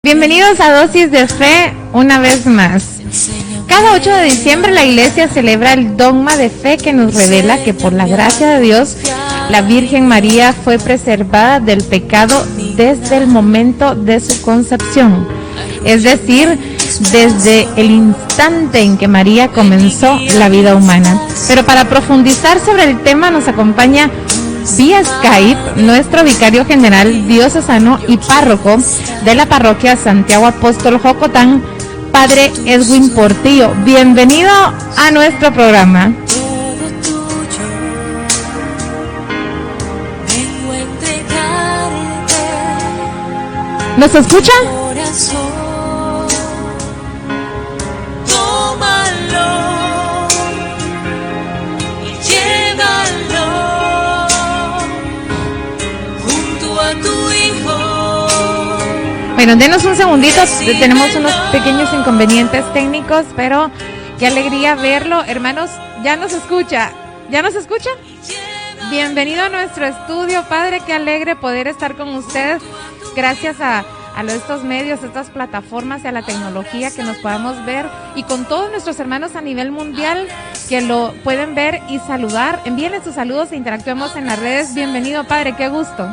Bienvenidos a Dosis de Fe una vez más. Cada 8 de diciembre la Iglesia celebra el dogma de fe que nos revela que por la gracia de Dios la Virgen María fue preservada del pecado desde el momento de su concepción, es decir, desde el instante en que María comenzó la vida humana. Pero para profundizar sobre el tema nos acompaña vía Skype nuestro vicario general diocesano y párroco de la parroquia Santiago Apóstol Jocotán, Padre Edwin Portillo. Bienvenido a nuestro programa. ¿Nos escucha? Bueno, denos un segundito, tenemos unos pequeños inconvenientes técnicos, pero qué alegría verlo. Hermanos, ¿ya nos escucha? ¿Ya nos escucha? Bienvenido a nuestro estudio, Padre, qué alegre poder estar con ustedes. Gracias a estos medios, a estas plataformas y a la tecnología que nos podamos ver, y con todos nuestros hermanos a nivel mundial que lo pueden ver y saludar. Envíenle sus saludos e interactuemos en las redes. Bienvenido, Padre, qué gusto.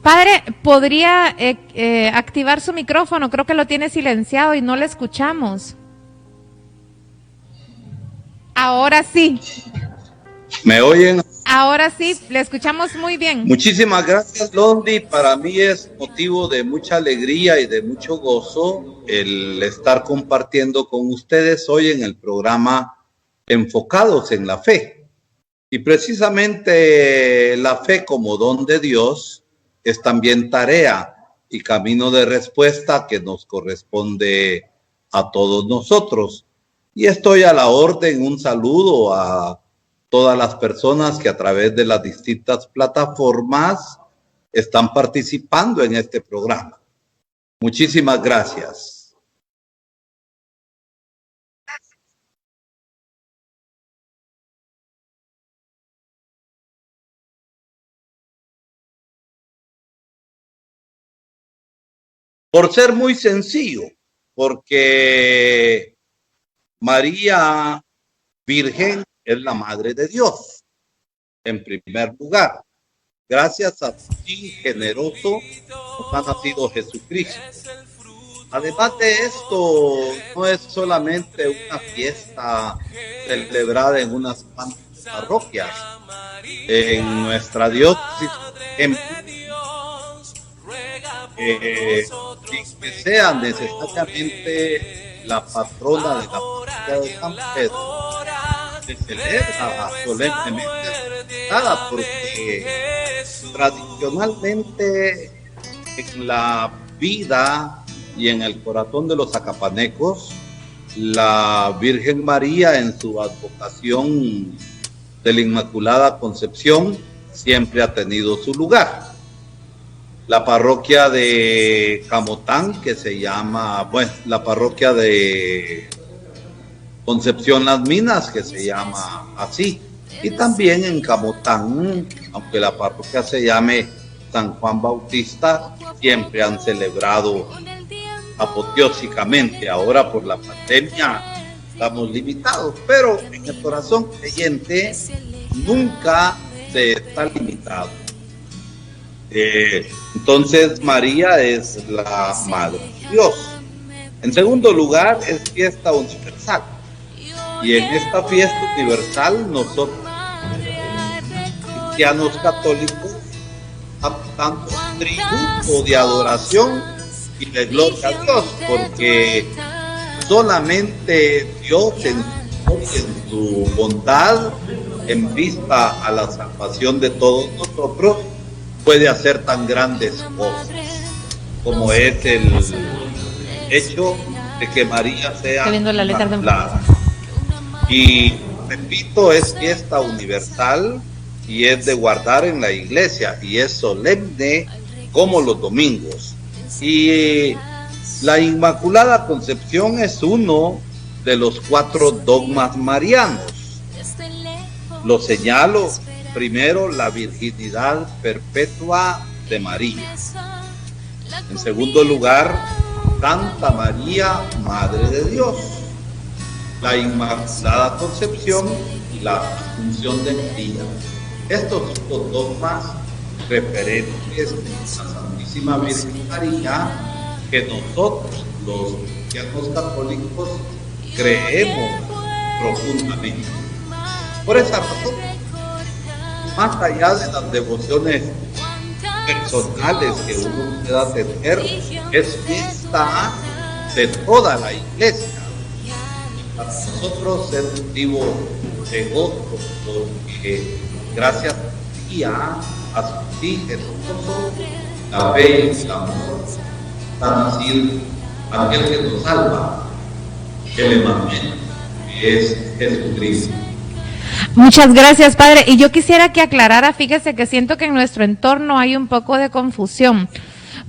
Padre, ¿podría activar su micrófono? Creo que lo tiene silenciado y no le escuchamos. Ahora sí. ¿Me oyen? Ahora sí, le escuchamos muy bien. Muchísimas gracias, Londi. Para mí es motivo de mucha alegría y de mucho gozo el estar compartiendo con ustedes hoy en el programa Enfocados en la Fe. Y precisamente la fe como don de Dios es también tarea y camino de respuesta que nos corresponde a todos nosotros. Y estoy a la orden. Un saludo a todas las personas que a través de las distintas plataformas están participando en este programa. Muchísimas gracias. Por ser muy sencillo, porque María Virgen es la Madre de Dios, en primer lugar. Gracias a ti, generoso, nos ha nacido Jesucristo. Además de esto, no es solamente una fiesta celebrada en unas cuantas parroquias. En nuestra diócesis, sin que sea necesariamente la patrona de la parroquia de San Pedro, se celebra solemnemente, porque tradicionalmente en la vida y en el corazón de los zacapanecos, la Virgen María en su advocación de la Inmaculada Concepción siempre ha tenido su lugar. La parroquia de Camotán, que se llama, la parroquia de Concepción Las Minas, que se llama así, y también en Camotán, aunque la parroquia se llame San Juan Bautista, siempre han celebrado apoteósicamente. Ahora por la pandemia estamos limitados, pero en el corazón creyente nunca se está limitado. Entonces María es la Madre de Dios. En segundo lugar, es fiesta universal. Y en esta fiesta universal nosotros, cristianos católicos, damos tributo de adoración y de gloria a Dios, porque solamente Dios en su bondad, en vista a la salvación de todos nosotros, puede hacer tan grandes cosas, como es el hecho de que María sea inmaculada. Y repito, es fiesta universal y es de guardar en la iglesia y es solemne como los domingos. Y la Inmaculada Concepción es uno de los 4 dogmas marianos. Lo señalo: primero, la virginidad perpetua de María. En segundo lugar, Santa María, Madre de Dios. La Inmaculada Concepción y la Asunción de María. Estos son dogmas referentes a la Santísima Virgen María que nosotros, los cristianos católicos, creemos profundamente. Por esa razón, más allá de las devociones personales que uno pueda tener, es fiesta de toda la iglesia. Para nosotros es motivo de gozo, porque gracias a su Hijo Jesús, la fe y el amor, para decir aquel que nos salva, el Emanuel, que es Jesucristo. Muchas gracias, Padre. Y yo quisiera que aclarara, fíjese que siento que en nuestro entorno hay un poco de confusión.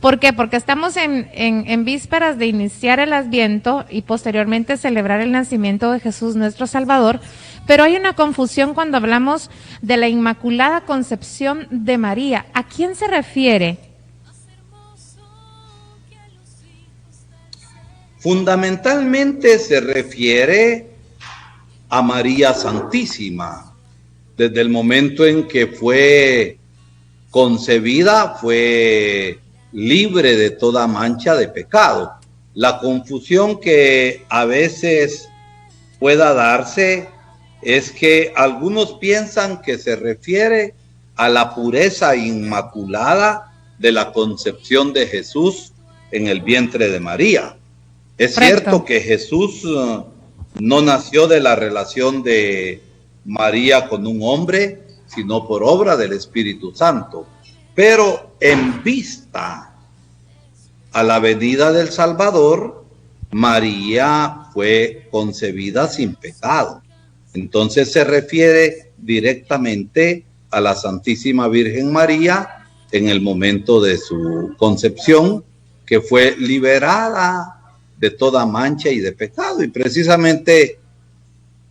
¿Por qué? Porque estamos en vísperas de iniciar el Adviento y posteriormente celebrar el nacimiento de Jesús nuestro Salvador, pero hay una confusión cuando hablamos de la Inmaculada Concepción de María. ¿A quién se refiere? Fundamentalmente se refiere a María Santísima. Desde el momento en que fue concebida, fue libre de toda mancha de pecado. La confusión que a veces pueda darse es que algunos piensan que se refiere a la pureza inmaculada de la concepción de Jesús en el vientre de María. Es cierto que Jesús no nació de la relación de María con un hombre, sino por obra del Espíritu Santo. Pero en vista a la venida del Salvador, María fue concebida sin pecado. Entonces se refiere directamente a la Santísima Virgen María en el momento de su concepción, que fue liberada de toda mancha y de pecado. Y precisamente,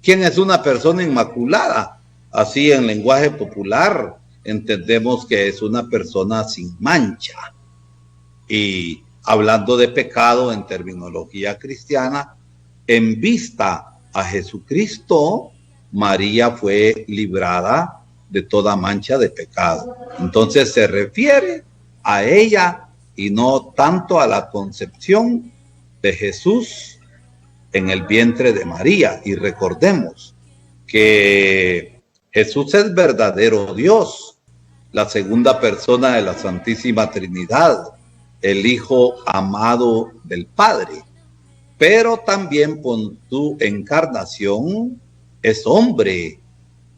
¿quién es una persona inmaculada? Así en lenguaje popular entendemos que es una persona sin mancha. Y hablando de pecado en terminología cristiana, en vista a Jesucristo, María fue librada de toda mancha de pecado. Entonces se refiere a ella y no tanto a la concepción de Jesús en el vientre de María. Y recordemos que Jesús es verdadero Dios, la segunda persona de la Santísima Trinidad, el Hijo amado del Padre, pero también por su encarnación es hombre,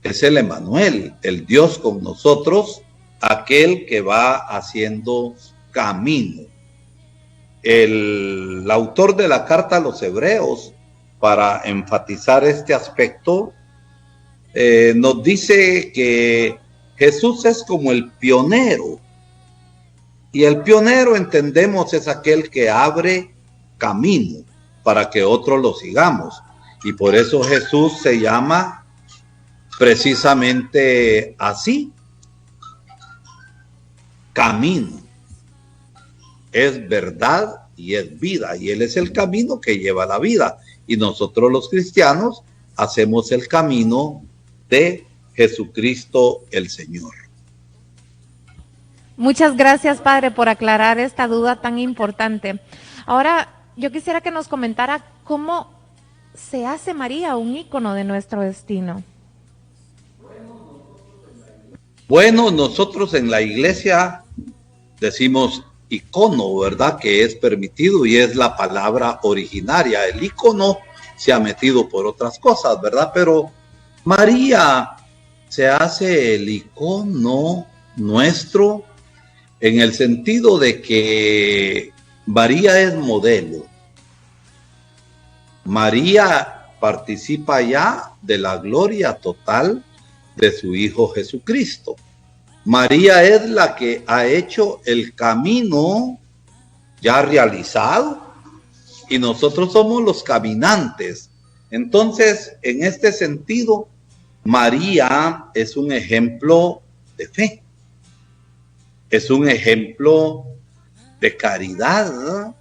es el Emanuel, el Dios con nosotros, aquel que va haciendo camino. El autor de la carta a los Hebreos, para enfatizar este aspecto, nos dice que Jesús es como el pionero, y el pionero, entendemos, es aquel que abre camino para que otros lo sigamos, y por eso Jesús se llama precisamente así, camino. Es verdad y es vida, y Él es el camino que lleva la vida, y nosotros los cristianos hacemos el camino de Jesucristo el Señor. Muchas gracias, Padre, por aclarar esta duda tan importante. Ahora, yo quisiera que nos comentara cómo se hace María un ícono de nuestro destino. Bueno, nosotros en la iglesia decimos icono, ¿verdad? Que es permitido y es la palabra originaria. El icono se ha metido por otras cosas, ¿verdad? Pero María se hace el icono nuestro en el sentido de que María es modelo. María participa ya de la gloria total de su Hijo Jesucristo. María es la que ha hecho el camino ya realizado y nosotros somos los caminantes. Entonces, en este sentido, María es un ejemplo de fe, es un ejemplo de caridad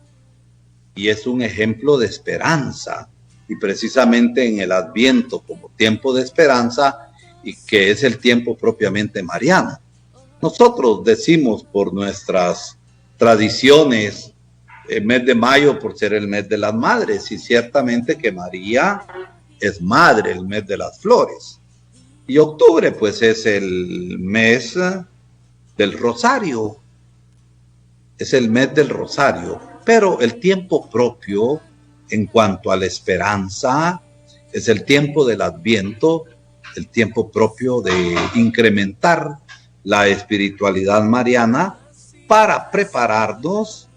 y es un ejemplo de esperanza. Y precisamente en el Adviento, como tiempo de esperanza, y que es el tiempo propiamente mariano. Nosotros decimos por nuestras tradiciones el mes de mayo por ser el mes de las madres, y ciertamente que María es madre, el mes de las flores. Y octubre pues es el mes del rosario, es el mes del rosario, pero el tiempo propio en cuanto a la esperanza es el tiempo del Adviento, el tiempo propio de incrementar la espiritualidad mariana para prepararnos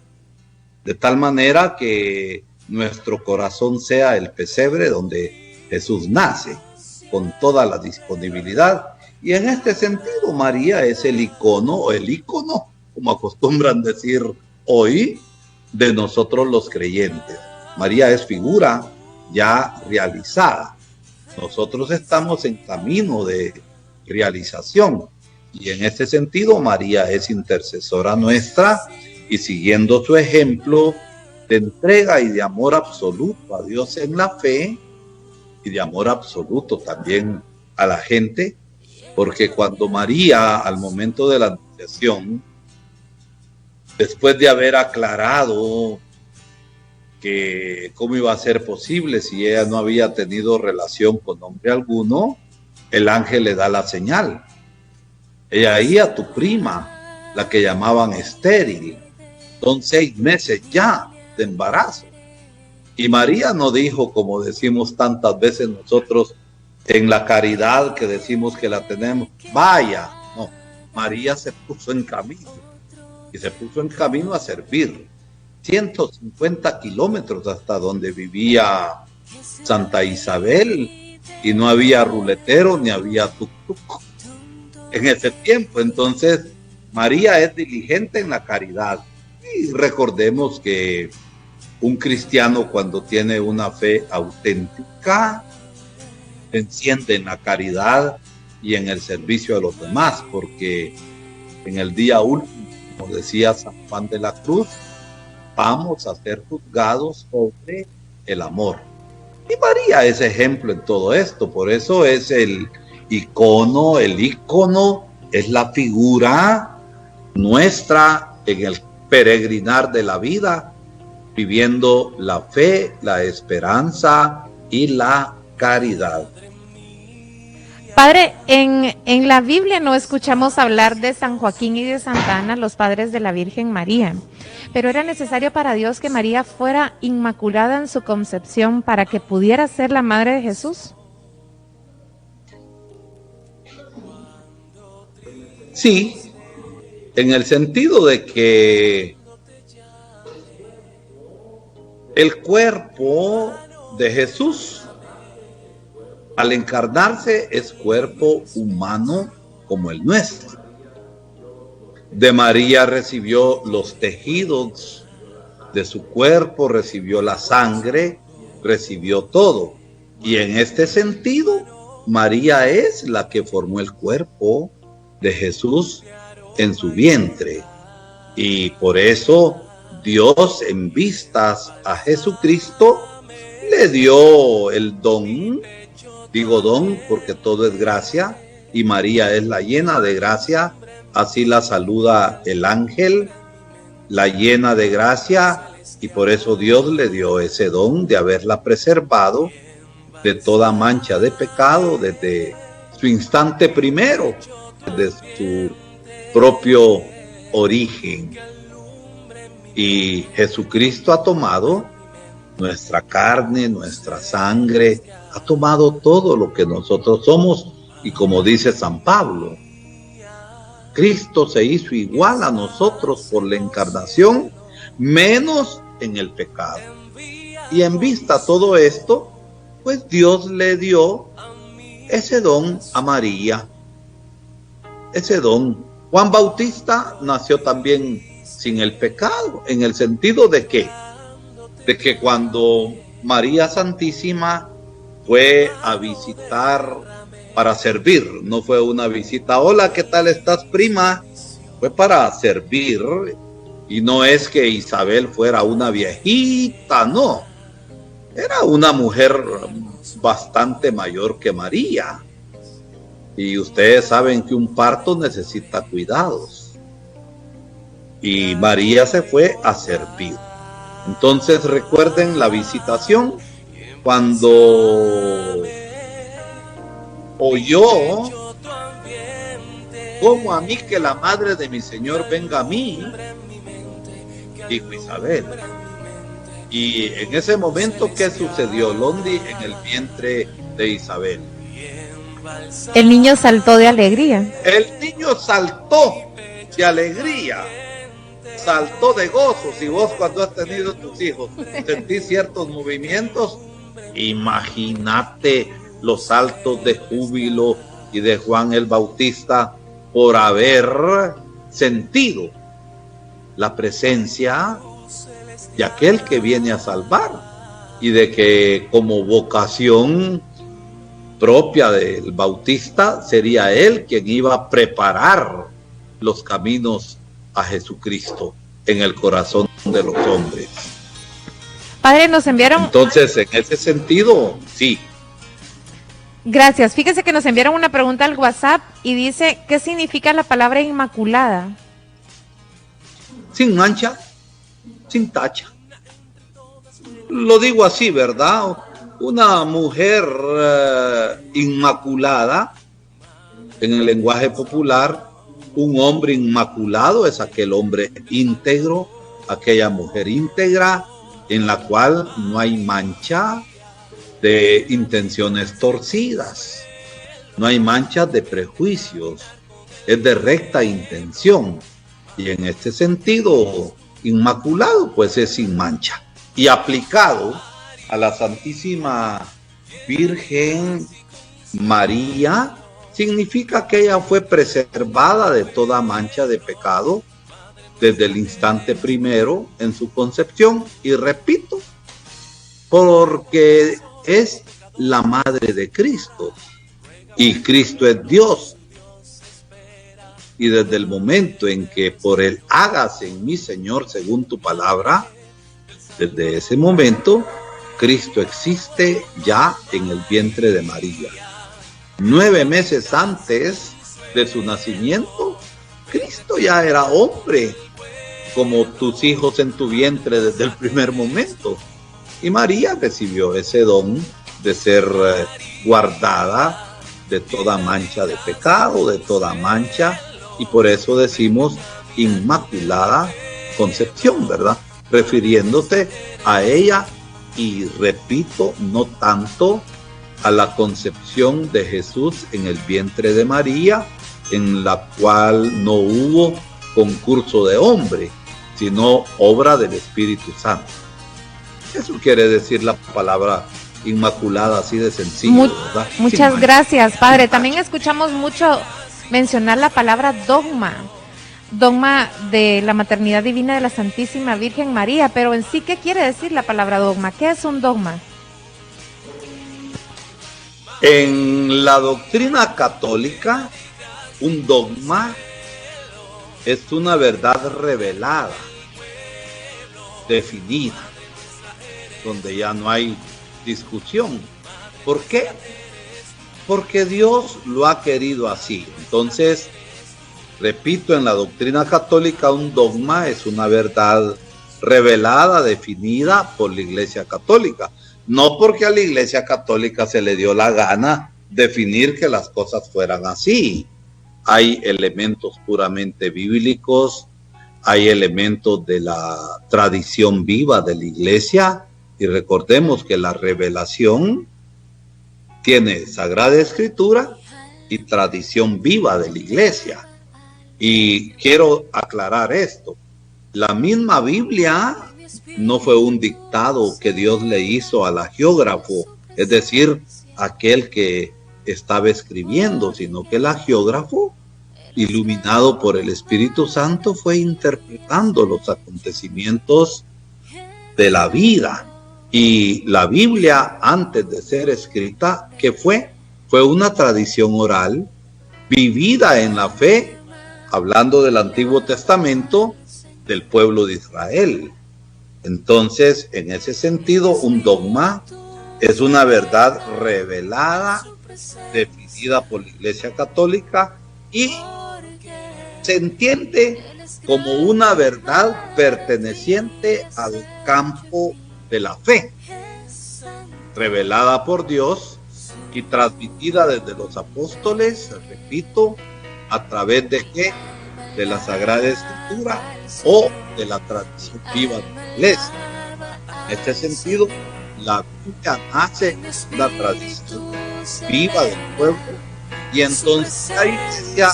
de tal manera que nuestro corazón sea el pesebre donde Jesús nace, con toda la disponibilidad. Y en este sentido, María es el icono, o el ícono, como acostumbran decir hoy, de nosotros los creyentes. María es figura ya realizada. Nosotros estamos en camino de realización. Y en este sentido, María es intercesora nuestra y siguiendo su ejemplo de entrega y de amor absoluto a Dios en la fe y de amor absoluto también a la gente, porque cuando María, al momento de la anunciación, después de haber aclarado que cómo iba a ser posible si ella no había tenido relación con hombre alguno, el ángel le da la señal. Ella ahí a tu prima, la que llamaban estéril, son 6 meses ya de embarazo. Y María no dijo, como decimos tantas veces nosotros en la caridad que decimos que la tenemos, vaya, no, María se puso en camino y se puso en camino a servir. 150 kilómetros hasta donde vivía Santa Isabel y no había ruletero ni había tuk-tuk en ese tiempo. Entonces María es diligente en la caridad y recordemos que un cristiano cuando tiene una fe auténtica enciende en la caridad y en el servicio a los demás, porque en el día último, como decía San Juan de la Cruz, vamos a ser juzgados sobre el amor. Y María es ejemplo en todo esto, por eso es el ícono es la figura nuestra en el peregrinar de la vida, viviendo la fe, la esperanza y la caridad. Padre, en la Biblia no escuchamos hablar de San Joaquín y de Santa Ana, los padres de la Virgen María, pero era necesario para Dios que María fuera inmaculada en su concepción para que pudiera ser la madre de Jesús. Sí, en el sentido de que el cuerpo de Jesús al encarnarse es cuerpo humano como el nuestro. De María recibió los tejidos de su cuerpo, recibió la sangre, recibió todo. Y en este sentido, María es la que formó el cuerpo de Jesús en su vientre. Y por eso Dios, en vistas a Jesucristo, le dio el don. Digo don porque todo es gracia y María es la llena de gracia, así la saluda el ángel, la llena de gracia, y por eso Dios le dio ese don de haberla preservado de toda mancha de pecado desde su instante primero, desde su propio origen. Y Jesucristo ha tomado nuestra carne, nuestra sangre, ha tomado todo lo que nosotros somos. Y como dice San Pablo, Cristo se hizo igual a nosotros por la encarnación, menos en el pecado. Y en vista a todo esto, pues Dios le dio ese don a María. Ese don. Juan Bautista nació también sin el pecado, en el sentido de que cuando María Santísima fue a visitar para servir, no fue una visita, hola, ¿qué tal estás, prima? Fue para servir, y no es que Isabel fuera una viejita, no, era una mujer bastante mayor que María, y ustedes saben que un parto necesita cuidados, y María se fue a servir. Entonces recuerden la visitación, cuando oyó, ¿cómo a mí que la madre de mi Señor venga a mí? Dijo Isabel. Y en ese momento, ¿qué sucedió, Londi, en el vientre de Isabel? El niño saltó de alegría. El niño saltó de alegría, saltó de gozo. Si vos, cuando has tenido tus hijos, sentís ciertos movimientos, imagínate los saltos de júbilo y de Juan el Bautista por haber sentido la presencia de aquel que viene a salvar, y de que como vocación propia del Bautista sería él quien iba a preparar los caminos a Jesucristo en el corazón de los hombres. Padre, nos enviaron... Entonces, en ese sentido, sí. Gracias. Fíjese que nos enviaron una pregunta al WhatsApp y dice, ¿qué significa la palabra inmaculada? Sin mancha, sin tacha. Lo digo así, ¿verdad? Una mujer inmaculada, en el lenguaje popular, un hombre inmaculado es aquel hombre íntegro, aquella mujer íntegra, en la cual no hay mancha de intenciones torcidas, no hay manchas de prejuicios, es de recta intención, y en este sentido inmaculado pues es sin mancha. Y aplicado a la Santísima Virgen María, significa que ella fue preservada de toda mancha de pecado desde el instante primero en su concepción, y repito, porque es la madre de Cristo, y Cristo es Dios, y desde el momento en que por él hágase en mí, Señor, según tu palabra, desde ese momento Cristo existe ya en el vientre de María. 9 meses antes de su nacimiento, Cristo ya era hombre, como tus hijos en tu vientre desde el primer momento. Y María recibió ese don de ser guardada de toda mancha de pecado, de toda mancha, y por eso decimos Inmaculada Concepción, ¿verdad? Refiriéndose a ella, y repito, no tanto a la concepción de Jesús en el vientre de María, en la cual no hubo concurso de hombre, sino obra del Espíritu Santo. Eso quiere decir la palabra inmaculada, así de sencillo, ¿verdad? Muchas gracias, Padre. También escuchamos mucho mencionar la palabra dogma, dogma de la maternidad divina de la Santísima Virgen María, pero en sí, ¿qué quiere decir la palabra dogma? ¿Qué es un dogma? En la doctrina católica, un dogma es una verdad revelada, definida, donde ya no hay discusión. ¿Por qué? Porque Dios lo ha querido así. Entonces, repito, en la doctrina católica, un dogma es una verdad revelada, definida por la Iglesia Católica. No porque a la Iglesia Católica se le dio la gana definir que las cosas fueran así. Hay elementos puramente bíblicos hay elementos de la tradición viva de la iglesia, y recordemos que la revelación tiene Sagrada Escritura y tradición viva de la iglesia. Y quiero aclarar esto: la misma Biblia no fue un dictado que Dios le hizo al hagiógrafo, es decir, aquel que estaba escribiendo, sino que el hagiógrafo, iluminado por el Espíritu Santo, fue interpretando los acontecimientos de la vida. Y la Biblia, antes de ser escrita, ¿qué fue? Fue una tradición oral, vivida en la fe, hablando del Antiguo Testamento, del pueblo de Israel. Entonces, en ese sentido, un dogma es una verdad revelada, definida por la Iglesia Católica, y se entiende como una verdad perteneciente al campo de la fe, revelada por Dios y transmitida desde los apóstoles, repito, a través de ¿qué? De la Sagrada Escritura o de la tradición viva de la iglesia. En este sentido, la Biblia nace en la tradición viva del pueblo, y entonces la iglesia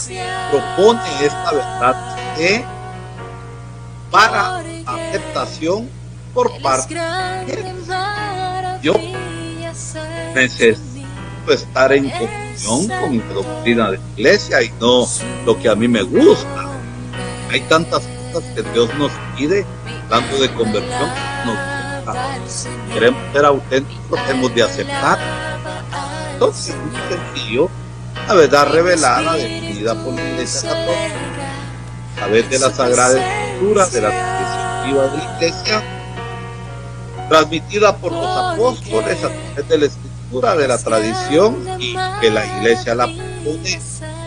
propone esta verdad que para aceptación por parte de ellos. Yo necesito estar en comunión con la doctrina de la iglesia y no lo que a mí me gusta. Hay tantas cosas que Dios nos pide, hablando de conversión, queremos ser auténticos, hemos de aceptar. Entonces, es muy sencillo, la verdad revelada, definida por la Iglesia Católica, a través de la Sagrada Escritura, de la tradición viva de la Iglesia, transmitida por los apóstoles a través de la Escritura, de la tradición, y que la Iglesia la propone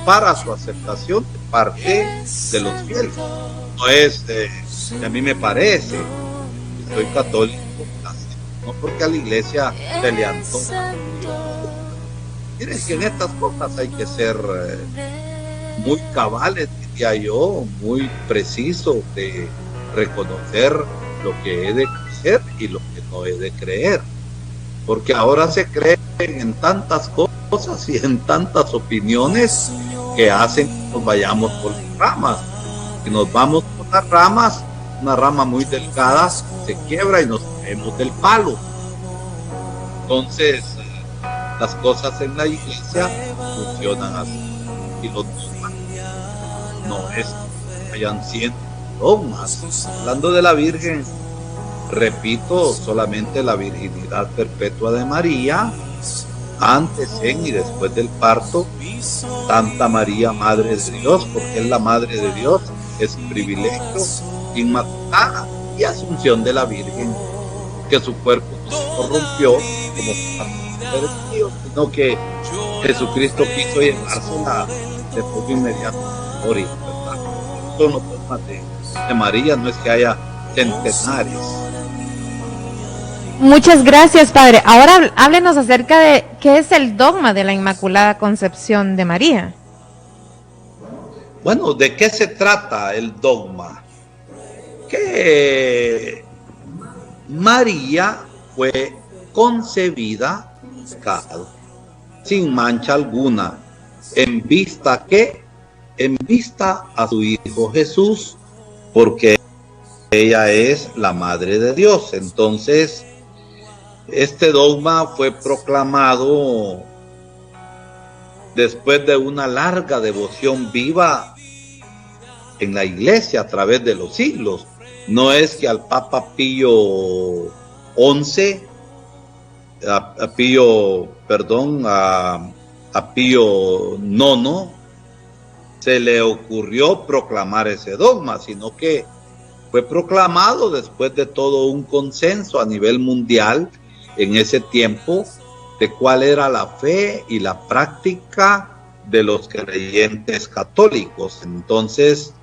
para su aceptación de parte de los fieles. No es, a mí me parece, que soy católico, no porque a la Iglesia se le antoja. Miren que en estas cosas hay que ser muy cabales, diría yo, muy preciso de reconocer lo que he de creer y lo que no he de creer. Porque ahora se creen en tantas cosas y en tantas opiniones que hacen que nos vayamos por las ramas. Si nos vamos por las ramas, una rama muy delgada se quiebra y nos caemos del palo. Entonces, las cosas en la iglesia funcionan así. Y los dogmas no es que hayan 100 dogmas. Hablando de la Virgen, repito, solamente la virginidad perpetua de María, antes, en y después del parto, Santa María, Madre de Dios, porque es la Madre de Dios, es privilegio, inmaculada, y asunción de la Virgen, que su cuerpo no se corrompió como Dios, sino que Jesucristo quiso llevársela de forma inmediata. Son los dogmas de María, no es que haya centenares. Muchas gracias, Padre. Ahora háblenos acerca de qué es el dogma de la Inmaculada Concepción de María. Bueno, ¿de qué se trata el dogma? Que María fue concebida sin mancha alguna, en vista a su Hijo Jesús, porque ella es la Madre de Dios. Entonces, este dogma fue proclamado después de una larga devoción viva en la iglesia a través de los siglos. No es que al Papa Pío XI, a Pío IX, se le ocurrió proclamar ese dogma, sino que fue proclamado después de todo un consenso a nivel mundial en ese tiempo de cuál era la fe y la práctica de los creyentes católicos. Entonces,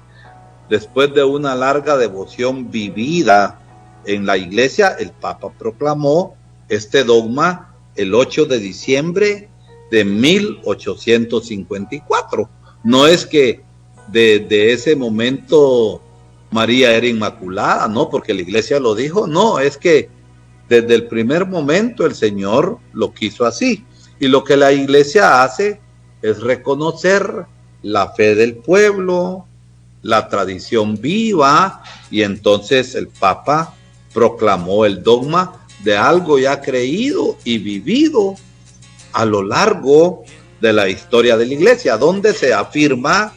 después de una larga devoción vivida en la iglesia, el Papa proclamó este dogma el 8 de diciembre de 1854. No es que desde ese momento María era inmaculada, no, porque la iglesia lo dijo, no, es que desde el primer momento el Señor lo quiso así. Y lo que la iglesia hace es reconocer la fe del pueblo, la tradición viva, y entonces el Papa proclamó el dogma de algo ya creído y vivido a lo largo de la historia de la iglesia, donde se afirma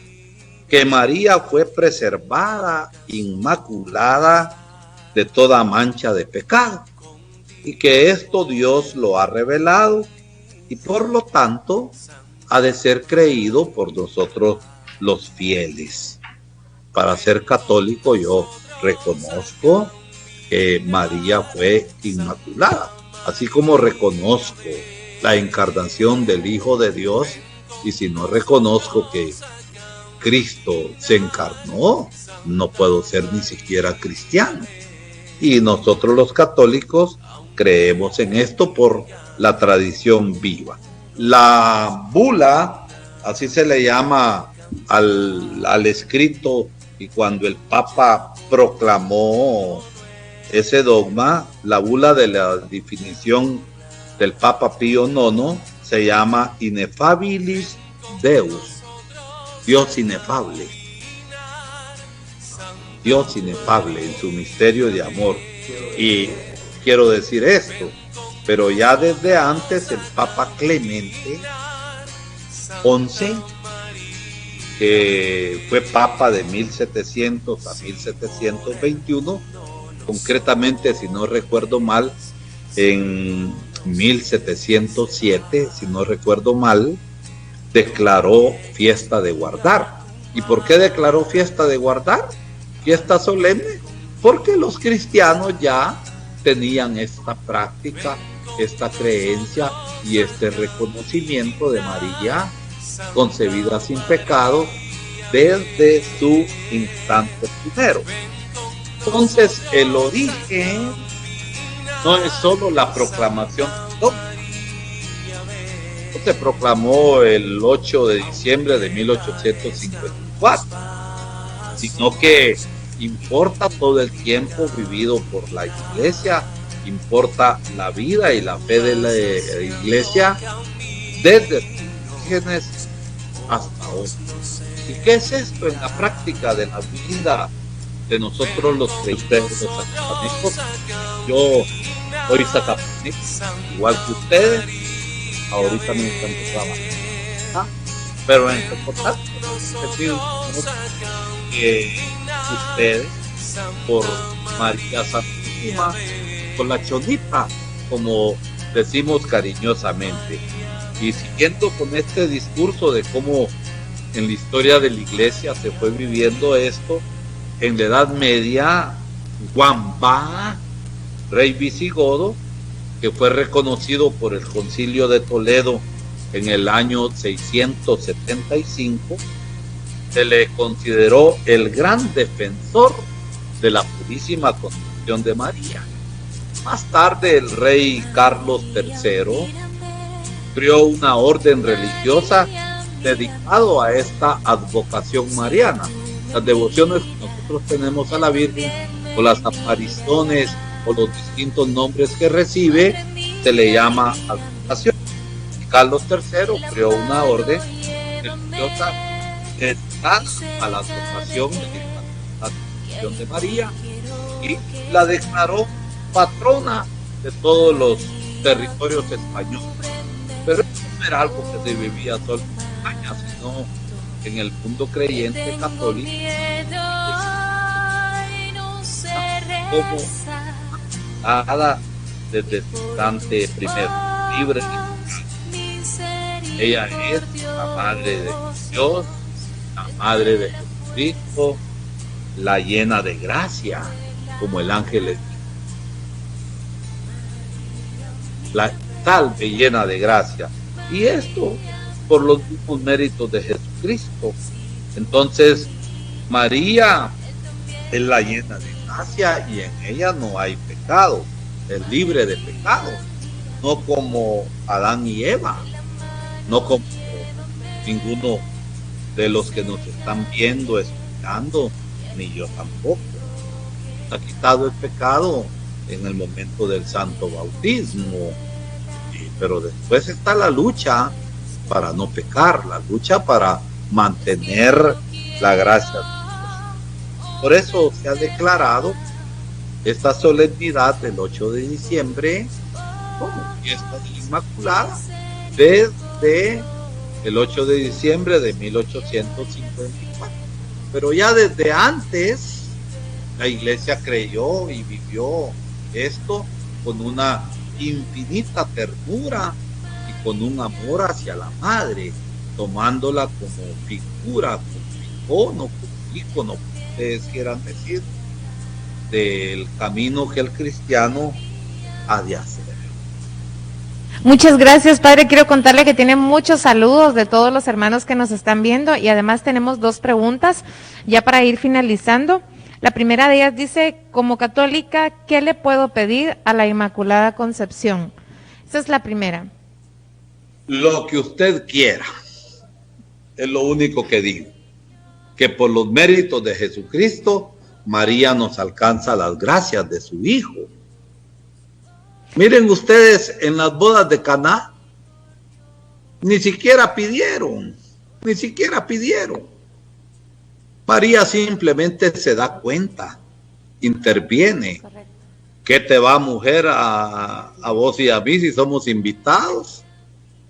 que María fue preservada, inmaculada de toda mancha de pecado, y que esto Dios lo ha revelado y por lo tanto ha de ser creído por nosotros los fieles. Para ser católico yo reconozco que María fue inmaculada, así como reconozco la encarnación del Hijo de Dios, y si no reconozco que Cristo se encarnó, no puedo ser ni siquiera cristiano. Y nosotros los católicos creemos en esto por la tradición viva. La bula, así se le llama al escrito, y cuando el Papa proclamó ese dogma, la bula de la definición del Papa Pío IX se llama Ineffabilis Deus, Dios inefable. Dios inefable en su misterio de amor. Y quiero decir esto, pero ya desde antes el Papa Clemente XI, que fue Papa de 1700 a 1721, concretamente, si no recuerdo mal, en 1707, si no recuerdo mal, declaró fiesta de guardar. ¿Y por qué declaró fiesta de guardar? Fiesta solemne, porque los cristianos ya tenían esta práctica, esta creencia y este reconocimiento de María concebida sin pecado desde su instante primero. Entonces el origen no es solo la proclamación, no se proclamó el 8 de diciembre de 1854, sino que importa todo el tiempo vivido por la iglesia, importa la vida y la fe de la iglesia desde sus orígenes hasta hoy. ¿Y qué es esto en la práctica de la vida de nosotros los creyentes, los sacapanicos? Yo soy sacapaneco, igual que ustedes, ahorita me encuentro trabajando, pero en lo importante es decir que ustedes, por María Santísima, por la Chonita, como decimos cariñosamente, y siguiendo con este discurso de cómo en la historia de la iglesia se fue viviendo esto, en la Edad Media, Guambá, rey visigodo, que fue reconocido por el Concilio de Toledo en el año 675, se le consideró el gran defensor de la purísima concepción de María. Más tarde el rey Carlos III creó una orden religiosa dedicado a esta advocación mariana. Las devociones que nosotros tenemos a la Virgen, o las apariciones, o los distintos nombres que recibe, se le llama advocación. Carlos III creó una orden religiosa dedicada a la advocación de María y la declaró patrona de todos los territorios españoles. Pero eso no era algo que se vivía solo en España, sino en el mundo creyente católico, como dada desde su instante primero, libre. Ella es la madre de Dios, la madre de Jesucristo, la llena de gracia, como el ángel le dijo. La salve llena de gracia. Y esto por los mismos méritos de Jesucristo. Entonces, María es la llena de gracia y en ella no hay pecado, es libre de pecado, no como Adán y Eva, no como ninguno de los que nos están viendo, escuchando, ni yo tampoco. Ha quitado el pecado en el momento del santo bautismo, pero después está la lucha para no pecar, la lucha para mantener la gracia de Dios. Por eso se ha declarado esta solemnidad del 8 de diciembre como fiesta de la Inmaculada desde el 8 de diciembre de 1854. Pero ya desde antes la Iglesia creyó y vivió esto con una infinita ternura y con un amor hacia la Madre, tomándola como figura, como ícono, como ustedes quieran decir, del camino que el cristiano ha de hacer. Muchas gracias, Padre. Quiero contarle que tiene muchos saludos de todos los hermanos que nos están viendo y además tenemos 2 preguntas ya para ir finalizando. La primera de ellas dice, como católica, ¿qué le puedo pedir a la Inmaculada Concepción? Esa es la primera. Lo que usted quiera, es lo único que digo. Que por los méritos de Jesucristo, María nos alcanza las gracias de su Hijo. Miren ustedes, en las bodas de Caná, ni siquiera pidieron. María simplemente se da cuenta, interviene. Correcto. ¿Qué te va, mujer, a vos y a mí si somos invitados?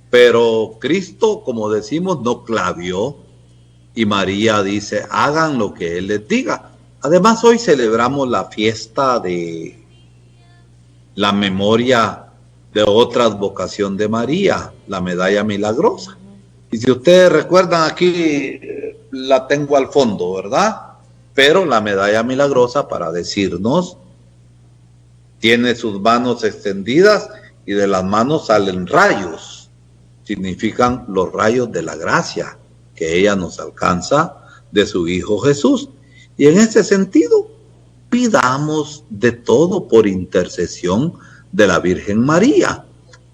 Pero Cristo, como decimos, no clavió. Y María dice, hagan lo que Él les diga. Además, hoy celebramos la fiesta de la memoria de otra advocación de María, la medalla milagrosa. Y si ustedes recuerdan, aquí la tengo al fondo, ¿verdad? Pero la medalla milagrosa, para decirnos, tiene sus manos extendidas y de las manos salen rayos. Significan los rayos de la gracia que ella nos alcanza de su Hijo Jesús. Y en ese sentido, pidamos de todo por intercesión de la Virgen María,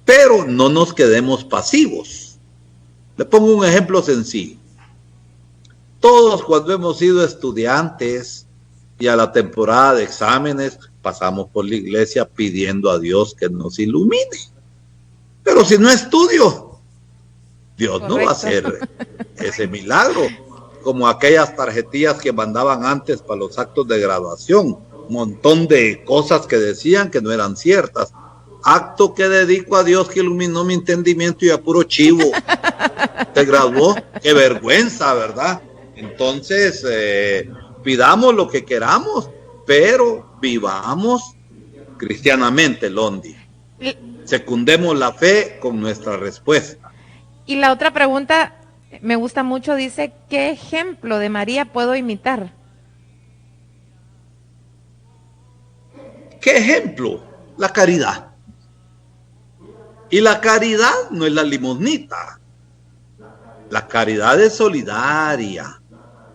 pero no nos quedemos pasivos. Le pongo un ejemplo sencillo. Todos cuando hemos sido estudiantes y a la temporada de exámenes, pasamos por la iglesia pidiendo a Dios que nos ilumine. Pero si no estudio, Dios no va a hacer ese milagro. Como aquellas tarjetillas que mandaban antes para los actos de graduación. Un montón de cosas que decían que no eran ciertas. Acto que dedico a Dios que iluminó mi entendimiento y a puro chivo. ¿Te graduó? ¡Qué vergüenza!, ¿verdad? Entonces, pidamos lo que queramos, pero vivamos cristianamente, Londi. Secundemos la fe con nuestra respuesta. Y la otra pregunta me gusta mucho, dice, ¿qué ejemplo de María puedo imitar? ¿Qué ejemplo? La caridad. Y la caridad no es la limosnita. La caridad es solidaria.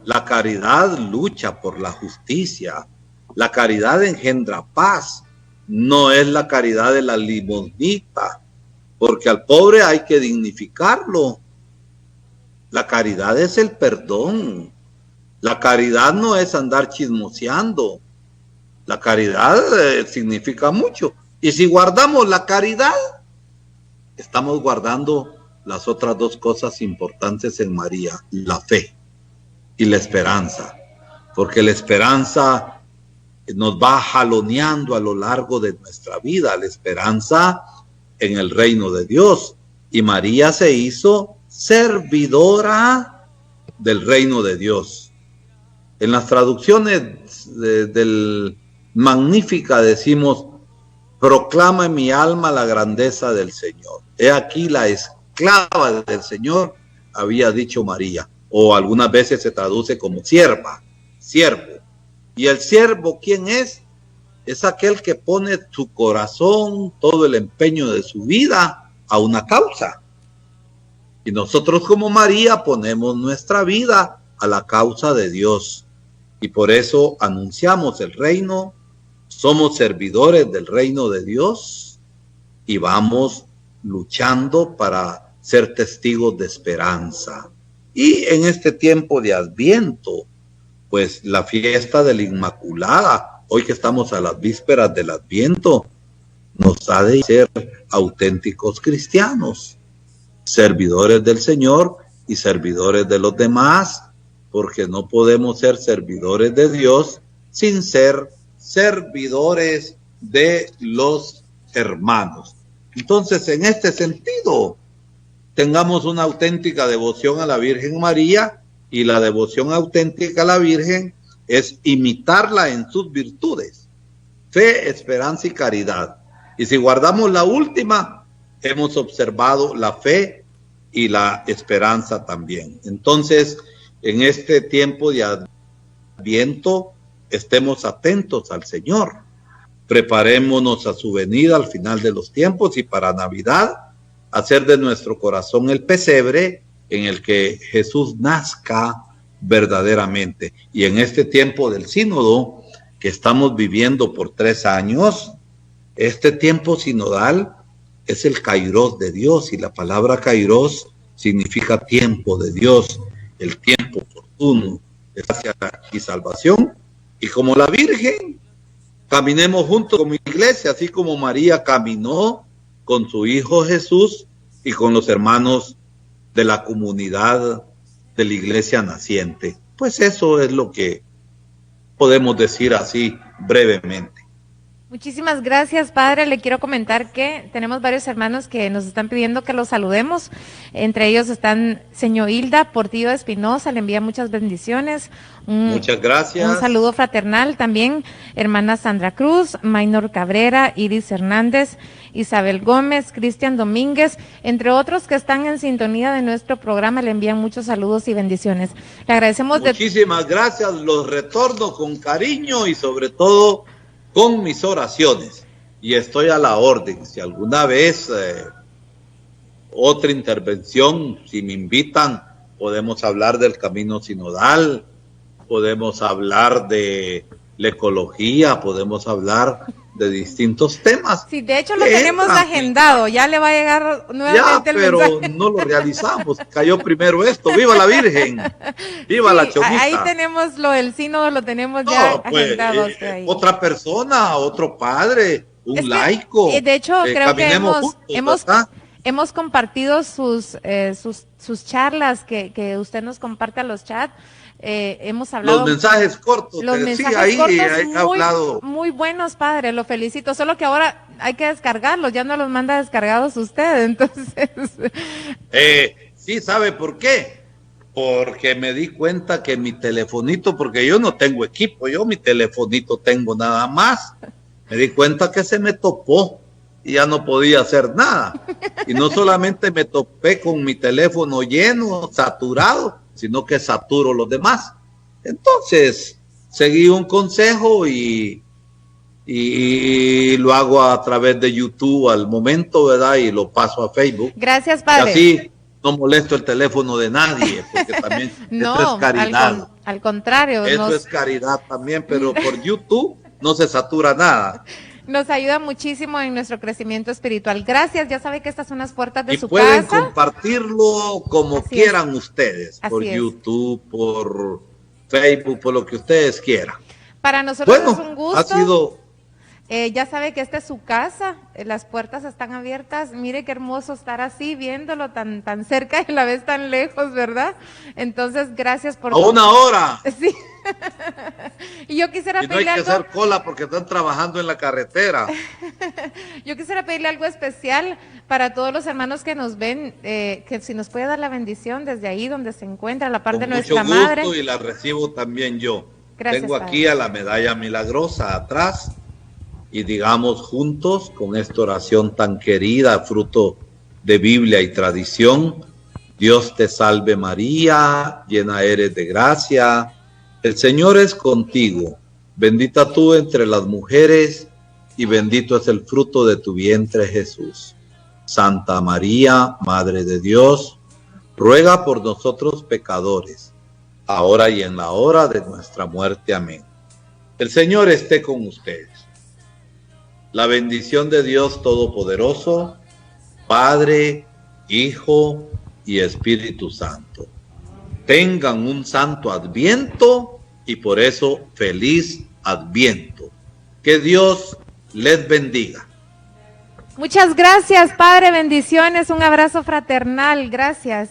La caridad lucha por la justicia. La caridad engendra paz. No es la caridad de la limosnita, porque al pobre hay que dignificarlo. La caridad es el perdón. La caridad no es andar chismoseando. La caridad significa mucho. Y si guardamos la caridad, estamos guardando las otras 2 cosas importantes en María, la fe y la esperanza. Porque la esperanza nos va jaloneando a lo largo de nuestra vida, la esperanza en el reino de Dios. Y María se hizo servidora del reino de Dios. En las traducciones del Magnífica decimos, proclama en mi alma la grandeza del Señor. He aquí la esclava del Señor, había dicho María, o algunas veces se traduce como sierva, siervo. ¿Y el siervo quién es? Es aquel que pone su corazón, todo el empeño de su vida a una causa. Y nosotros como María ponemos nuestra vida a la causa de Dios. Y por eso anunciamos el reino, somos servidores del reino de Dios y vamos luchando para ser testigos de esperanza. Y en este tiempo de Adviento, pues la fiesta de la Inmaculada, hoy que estamos a las vísperas del Adviento, nos ha de ser auténticos cristianos, servidores del Señor y servidores de los demás, porque no podemos ser servidores de Dios sin ser servidores de los hermanos. Entonces, en este sentido, tengamos una auténtica devoción a la Virgen María, y la devoción auténtica a la Virgen es imitarla en sus virtudes: fe, esperanza y caridad. Y si guardamos la última, hemos observado la fe y la esperanza también. Entonces, en este tiempo de Adviento, estemos atentos al Señor. Preparémonos a su venida al final de los tiempos, y para Navidad, hacer de nuestro corazón el pesebre en el que Jesús nazca verdaderamente. Y en este tiempo del sínodo que estamos viviendo por 3 años, este tiempo sinodal es el kairos de Dios, y la palabra kairos significa tiempo de Dios, el tiempo oportuno de gracia y salvación. Y como la Virgen, caminemos juntos como iglesia, así como María caminó con su Hijo Jesús y con los hermanos de la comunidad de la iglesia naciente. Pues eso es lo que podemos decir así brevemente. Muchísimas gracias, padre. Le quiero comentar que tenemos varios hermanos que nos están pidiendo que los saludemos. Entre ellos están señor Hilda Portillo Espinosa, le envía muchas bendiciones. Muchas gracias. Un saludo fraternal también. Hermana Sandra Cruz, Maynor Cabrera, Iris Hernández, Isabel Gómez, Cristian Domínguez, entre otros que están en sintonía de nuestro programa, le envían muchos saludos y bendiciones. Le agradecemos. Muchísimas gracias, los retorno con cariño y sobre todo con mis oraciones, y estoy a la orden. Si alguna vez otra intervención, si me invitan, podemos hablar del camino sinodal, podemos hablar de la ecología, podemos hablar de distintos temas. Sí, de hecho lo tenemos agendado, ya le va a llegar nuevamente el pero mensaje. No lo realizamos, cayó primero esto. ¡Viva la Virgen! ¡Viva sí, la Chomita! Ahí tenemos lo del sínodo, lo tenemos ya agendado. Ahí. Otra persona, otro padre, un laico. De hecho, creo que juntos, hemos compartido sus charlas que usted nos comparte a los chats. Hemos hablado. Los mensajes cortos. Los mensajes ahí cortos hablado. Muy buenos, padre, lo felicito. Solo que ahora hay que descargarlos, ya no los manda descargados usted, entonces. Sí, ¿sabe por qué? Porque me di cuenta que mi telefonito, porque yo no tengo equipo, yo mi telefonito tengo nada más. Me di cuenta que se me topó y ya no podía hacer nada. Y no solamente me topé con mi teléfono lleno, saturado, sino que saturo los demás. Entonces, seguí un consejo y lo hago a través de YouTube al momento, ¿verdad? Y lo paso a Facebook. Gracias, padre. Y así no molesto el teléfono de nadie, porque también no, esto es caridad. Al contrario. Eso es caridad también, pero por YouTube no se satura nada. Nos ayuda muchísimo en nuestro crecimiento espiritual. Gracias, ya sabe que estas son las puertas de su casa. Y pueden compartirlo como Así quieran ustedes, por es. YouTube, por Facebook, por lo que ustedes quieran. Para nosotros Bueno, es un gusto. ha sido... ya sabe que esta es su casa, las puertas están abiertas. Mire qué hermoso estar así, viéndolo tan cerca y a la vez tan lejos, ¿verdad? Entonces, gracias por... ¡A una hora! Sí. Y yo quisiera pedirle algo. No hay que hacer cola porque están trabajando en la carretera. Yo quisiera pedirle algo especial para todos los hermanos que nos ven, que si nos puede dar la bendición desde ahí donde se encuentra, la parte de nuestra madre. Con mucho gusto, y la recibo también yo. Gracias, tengo aquí, padre, a la medalla milagrosa atrás, y digamos juntos con esta oración tan querida, fruto de Biblia y tradición: Dios te salve María, llena eres de gracia, el Señor es contigo, bendita tú entre las mujeres y bendito es el fruto de tu vientre Jesús. Santa María, Madre de Dios, ruega por nosotros pecadores, ahora y en la hora de nuestra muerte. Amén. El Señor esté con ustedes. La bendición de Dios Todopoderoso, Padre, Hijo y Espíritu Santo, tengan un santo Adviento y por eso feliz Adviento. Que Dios les bendiga. Muchas gracias, Padre, bendiciones, un abrazo fraternal, gracias.